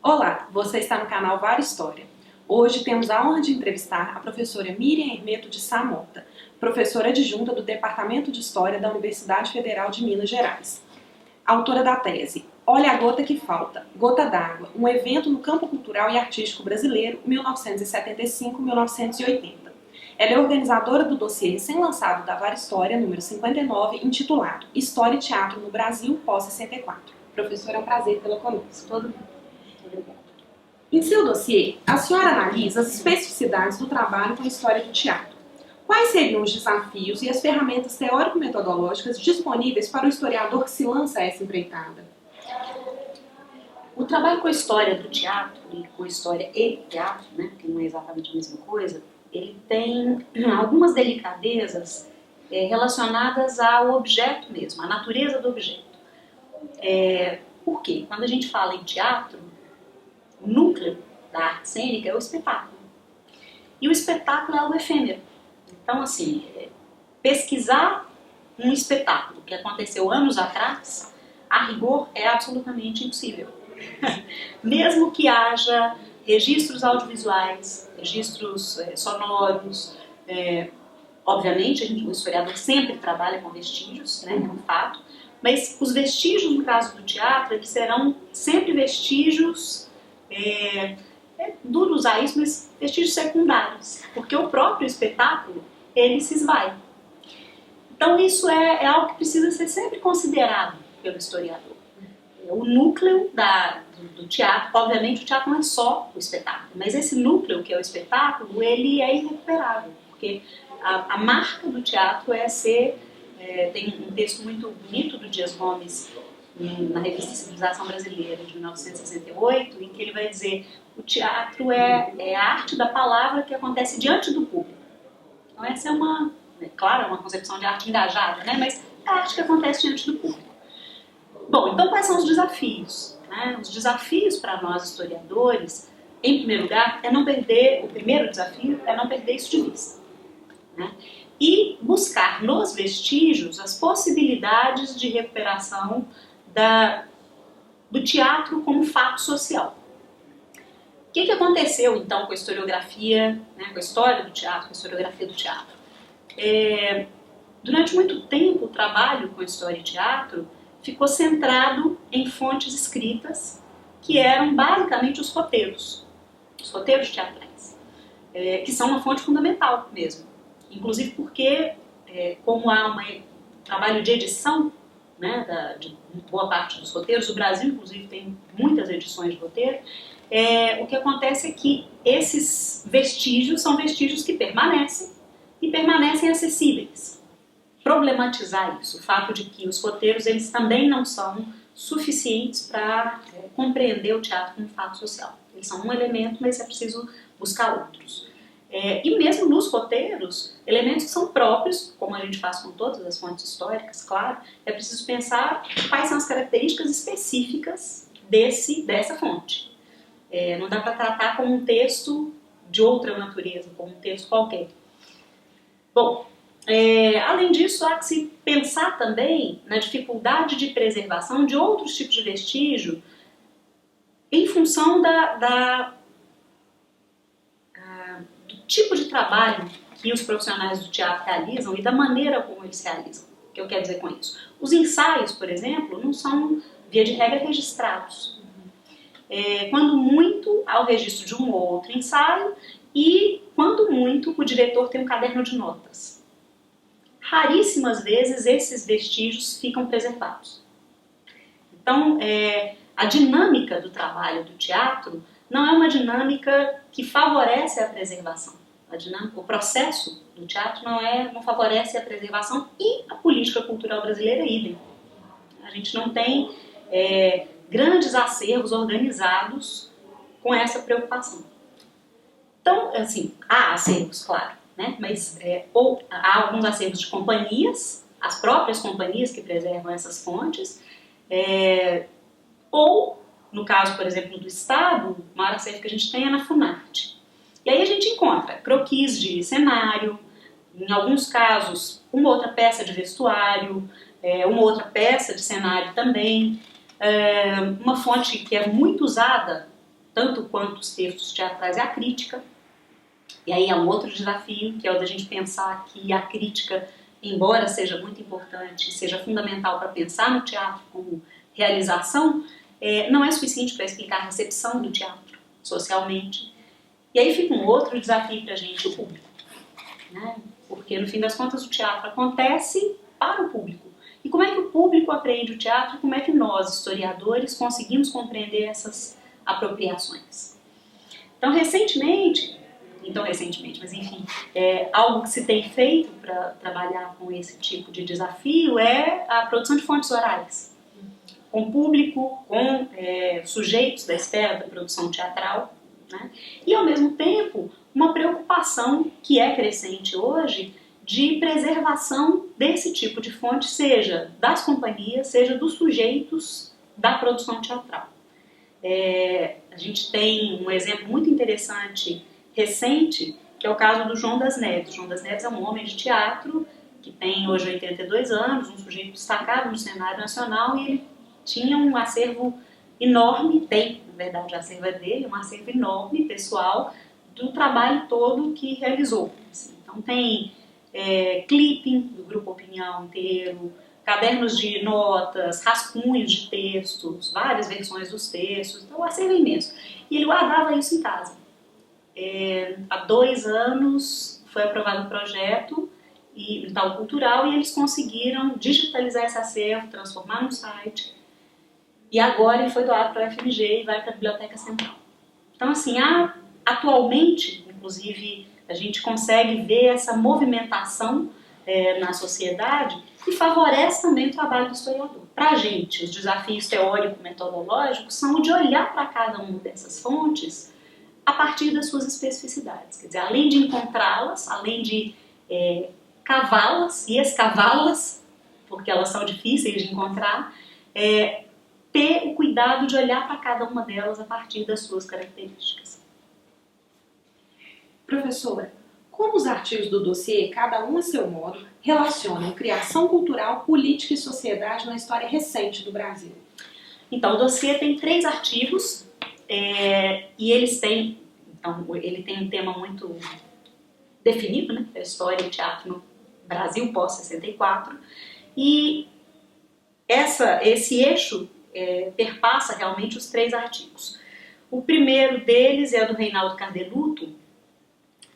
Olá, você está no canal Var História. Hoje temos a honra de entrevistar a professora Miriam Hermeto de Sá Mota, professora adjunta do Departamento de História da Universidade Federal de Minas Gerais. Autora da tese Olha a Gota que Falta, Gota d'Água, um evento no campo cultural e artístico brasileiro 1975-1980. Ela é organizadora do dossiê recém-lançado da Var História, número 59, intitulado História e Teatro no Brasil pós-64. Professora, é um prazer tê-la conosco. Todo mundo. Obrigada. Em seu dossiê, a senhora analisa as especificidades do trabalho com a história do teatro. Quais seriam os desafios e as ferramentas teórico-metodológicas disponíveis para o historiador que se lança a essa empreitada? O trabalho com a história do teatro e com a história e teatro, né, que não é exatamente a mesma coisa, ele tem algumas delicadezas relacionadas ao objeto mesmo, à natureza do objeto. Por quê? Quando a gente fala em teatro, o núcleo da arte cênica é o espetáculo. E o espetáculo é algo efêmero. Então, assim, pesquisar um espetáculo que aconteceu anos atrás, a rigor, é absolutamente impossível. Mesmo que haja registros audiovisuais, registros sonoros, obviamente o historiador sempre trabalha com vestígios, né, é um fato, mas os vestígios, no caso do teatro, eles serão sempre vestígios, duro usar isso, mas vestígios secundários, porque o próprio espetáculo, ele se esvai. Então isso é algo que precisa ser sempre considerado pelo historiador. O núcleo do teatro, obviamente o teatro não é só o espetáculo, mas esse núcleo que é o espetáculo, ele é irrecuperável, porque a marca do teatro é ser, tem um texto muito bonito do Dias Gomes, na revista Civilização Brasileira, de 1968, em que ele vai dizer o teatro é a arte da palavra que acontece diante do público. Então essa é claro, uma concepção de arte engajada, né? Mas é a arte que acontece diante do público. Bom, então quais são os desafios? Né? Os desafios para nós historiadores, em primeiro lugar, o primeiro desafio é não perder isso de vista. Né? E buscar nos vestígios as possibilidades de recuperação do teatro como fato social. O que aconteceu então com a historiografia, né, com a história do teatro, com a historiografia do teatro? Durante muito tempo o trabalho com história e teatro ficou centrado em fontes escritas que eram basicamente os roteiros teatrais, que são uma fonte fundamental mesmo, inclusive porque como há um trabalho de edição, né, de boa parte dos roteiros, o Brasil inclusive tem muitas edições de roteiro, o que acontece é que esses vestígios são vestígios que permanecem e permanecem acessíveis. Problematizar isso, o fato de que os roteiros eles também não são suficientes para compreender o teatro como fato social. Eles são um elemento, mas é preciso buscar outros. E mesmo nos roteiros, elementos que são próprios, como a gente faz com todas as fontes históricas, claro, é preciso pensar quais são as características específicas dessa fonte. Não dá para tratar como um texto de outra natureza, como um texto qualquer. Bom, além disso, há que se pensar também na dificuldade de preservação de outros tipos de vestígio em função do tipo de trabalho que os profissionais do teatro realizam e da maneira como eles realizam. O que eu quero dizer com isso? Os ensaios, por exemplo, não são, via de regra, registrados. Quando muito, há o registro de um ou outro ensaio e, quando muito, o diretor tem um caderno de notas. Raríssimas vezes esses vestígios ficam preservados. Então, a dinâmica do trabalho do teatro não é uma dinâmica que favorece a preservação. O processo do teatro não favorece a preservação e a política cultural brasileira idem. A gente não tem grandes acervos organizados com essa preocupação. Então, assim, há acervos, claro, né? Mas ou há alguns acervos de companhias, as próprias companhias que preservam essas fontes, ou, no caso, por exemplo, do Estado, o maior acervo que a gente tem é na Funarte. E aí a gente encontra croquis de cenário, em alguns casos, uma outra peça de vestuário, uma outra peça de cenário também, uma fonte que é muito usada tanto quanto os textos teatrais, é a crítica. E aí é um outro desafio, que é o da gente pensar que a crítica, embora seja muito importante, seja fundamental para pensar no teatro como realização, não é suficiente para explicar a recepção do teatro socialmente. E aí fica um outro desafio para a gente, o público, né? Porque no fim das contas o teatro acontece para o público. E como é que o público aprende o teatro? Como é que nós, historiadores, conseguimos compreender essas apropriações? Então, recentemente, mas enfim, algo que se tem feito para trabalhar com esse tipo de desafio é a produção de fontes orais, com público, com sujeitos da esfera da produção teatral, né? E ao mesmo tempo uma preocupação que é crescente hoje de preservação desse tipo de fonte, seja das companhias, seja dos sujeitos da produção teatral. A gente tem um exemplo muito interessante, recente, que é o caso do João das Neves. João das Neves é um homem de teatro que tem hoje 82 anos, um sujeito destacado no cenário nacional, e ele tinha um acervo enorme, tem, na verdade, a acervo dele, um acervo enorme, pessoal, do trabalho todo que realizou. Então tem clipping do Grupo Opinião inteiro, cadernos de notas, rascunhos de textos, várias versões dos textos, então o acervo é imenso. E ele guardava isso em casa. Há 2 anos foi aprovado um projeto tal cultural e eles conseguiram digitalizar esse acervo, transformar num site, e agora ele foi doado para a UFMG e vai para a Biblioteca Central. Então, assim, atualmente, inclusive, a gente consegue ver essa movimentação na sociedade e favorece também o trabalho do historiador. Para a gente, os desafios teórico-metodológicos são o de olhar para cada uma dessas fontes a partir das suas especificidades. Quer dizer, além de encontrá-las, além de cavá-las e escavá-las, porque elas são difíceis de encontrar, ter o cuidado de olhar para cada uma delas a partir das suas características. Professora, como os artigos do dossiê, cada um a seu modo, relacionam criação cultural, política e sociedade na história recente do Brasil? Então, o dossiê tem 3 artigos, e eles têm, então, ele tem um tema muito definido, né? A história e teatro no Brasil pós-64, e esse eixo perpassa realmente os 3 artigos. O primeiro deles é do Reinaldo Cardeluto,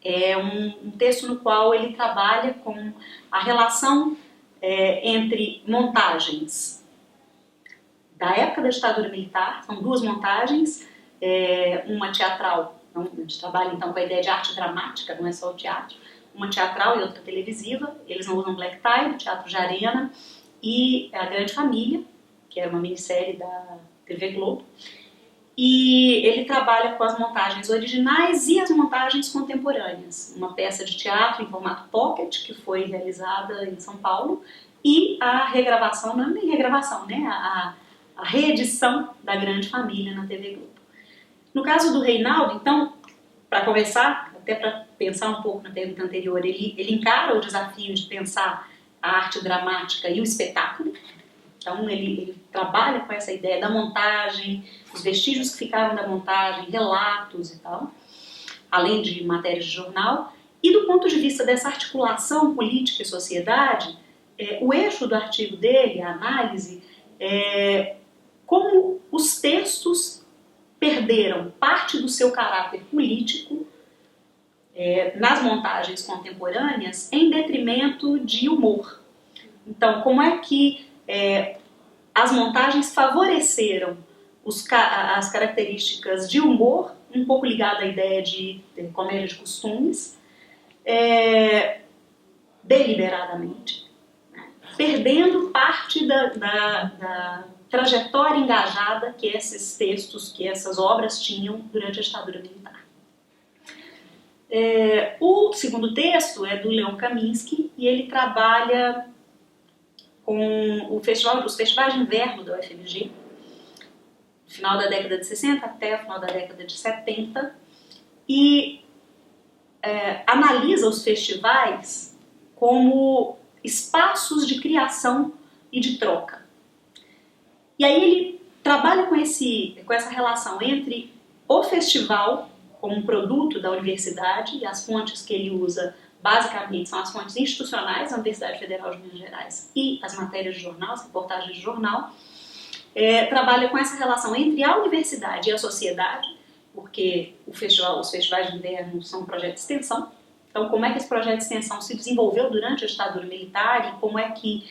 é um texto no qual ele trabalha com a relação entre montagens da época da ditadura militar. São 2 montagens, uma teatral, então, a gente trabalha então com a ideia de arte dramática, não é só o teatro, uma teatral e outra televisiva. Eles não usam black tie, do Teatro de Arena, e A Grande Família, que era uma minissérie da TV Globo. E ele trabalha com as montagens originais e as montagens contemporâneas. Uma peça de teatro em formato pocket, que foi realizada em São Paulo, e a regravação, não é nem regravação, né? A reedição da Grande Família na TV Globo. No caso do Reinaldo, então, para conversar, até para pensar um pouco na pergunta anterior, ele encara o desafio de pensar a arte dramática e o espetáculo. Então ele trabalha com essa ideia da montagem, os vestígios que ficaram da montagem, relatos e tal, além de matérias de jornal. E do ponto de vista dessa articulação política e sociedade, o eixo do artigo dele, a análise, é como os textos perderam parte do seu caráter político nas montagens contemporâneas em detrimento de humor. Então, como é que as montagens favoreceram as características de humor, um pouco ligada à ideia de comédia de costumes, deliberadamente, né? Perdendo parte da trajetória engajada que esses textos, que essas obras tinham durante a ditadura militar. O segundo texto é do Leon Kaminski e ele trabalha com os festivais de inverno da UFMG, no final da década de 60 até o final da década de 70, e analisa os festivais como espaços de criação e de troca. E aí ele trabalha com essa relação entre o festival como um produto da universidade, e as fontes que ele usa basicamente são as fontes institucionais da Universidade Federal de Minas Gerais e as matérias de jornal, as reportagens de jornal. Trabalha com essa relação entre a universidade e a sociedade, porque os festivais de inverno são um projeto de extensão. Então, como é que esse projeto de extensão se desenvolveu durante a ditadura militar e como é que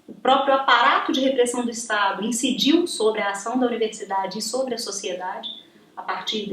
o próprio aparato de repressão do Estado incidiu sobre a ação da universidade e sobre a sociedade a partir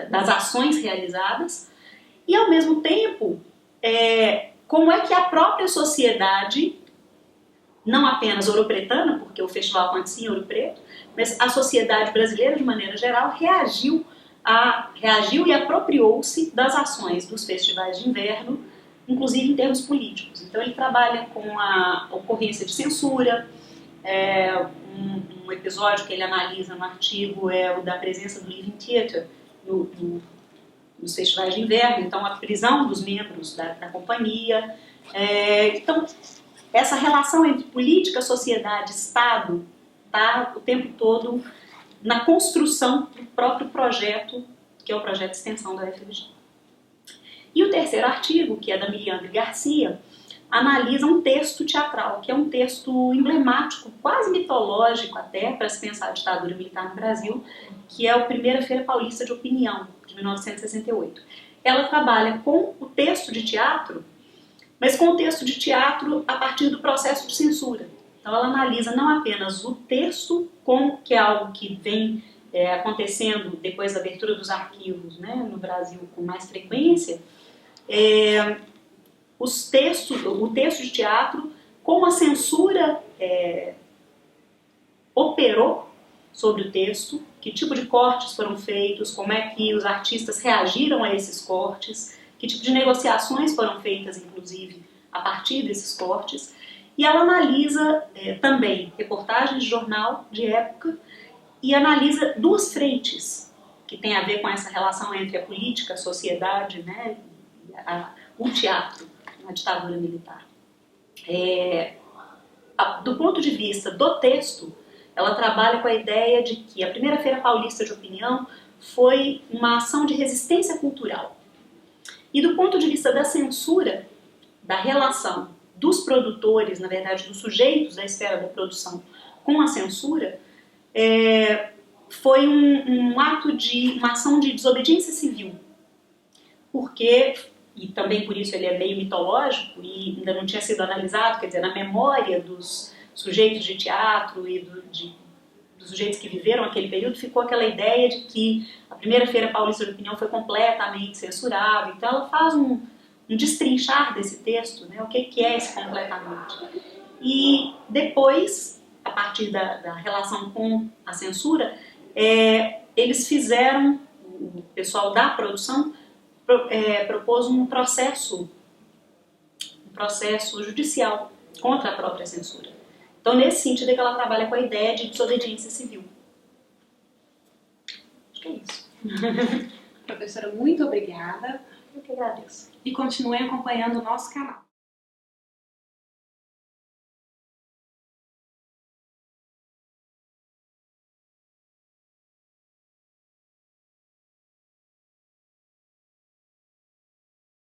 das ações realizadas. E, ao mesmo tempo, como é que a própria sociedade, não apenas ouropretana, porque o festival acontecia em Ouro Preto, mas a sociedade brasileira, de maneira geral, reagiu e apropriou-se das ações dos festivais de inverno, inclusive em termos políticos. Então ele trabalha com a ocorrência de censura. Um episódio que ele analisa no artigo é o da presença do Living Theatre nos festivais de inverno, então a prisão dos membros da companhia. Então, essa relação entre política, sociedade e Estado está o tempo todo na construção do próprio projeto, que é o projeto de extensão da UFMG. E o terceiro artigo, que é da Miriam Garcia, analisa um texto teatral, que é um texto emblemático, quase mitológico até, para se pensar a ditadura militar no Brasil, que é o Primeira Feira Paulista de Opinião, de 1968. Ela trabalha com o texto de teatro, mas com o texto de teatro a partir do processo de censura. Então ela analisa não apenas o texto, que é algo que vem acontecendo depois da abertura dos arquivos, né, no Brasil com mais frequência, o texto de teatro, como a censura operou sobre o texto, que tipo de cortes foram feitos, como é que os artistas reagiram a esses cortes, que tipo de negociações foram feitas, inclusive, a partir desses cortes. E ela analisa também reportagens de jornal de época e analisa duas frentes que tem a ver com essa relação entre a política, a sociedade, né, o teatro na ditadura militar. Do ponto de vista do texto, ela trabalha com a ideia de que a Primeira Feira Paulista de Opinião foi uma ação de resistência cultural. E do ponto de vista da censura, da relação dos produtores, na verdade dos sujeitos da esfera da produção com a censura, foi uma ação de desobediência civil. Porque, e também por isso ele é meio mitológico e ainda não tinha sido analisado, quer dizer, na memória dos sujeitos de teatro e dos sujeitos que viveram aquele período, ficou aquela ideia de que a Primeira Feira Paulista de Opinião foi completamente censurada. Então ela faz um destrinchar desse texto, né, o que é esse completamente. E depois, a partir da relação com a censura, eles fizeram, o pessoal da produção propôs um processo judicial contra a própria censura. Então, nesse sentido é que ela trabalha com a ideia de desobediência civil. Acho que é isso. Professora, muito obrigada. Eu que agradeço. E continuem acompanhando o nosso canal.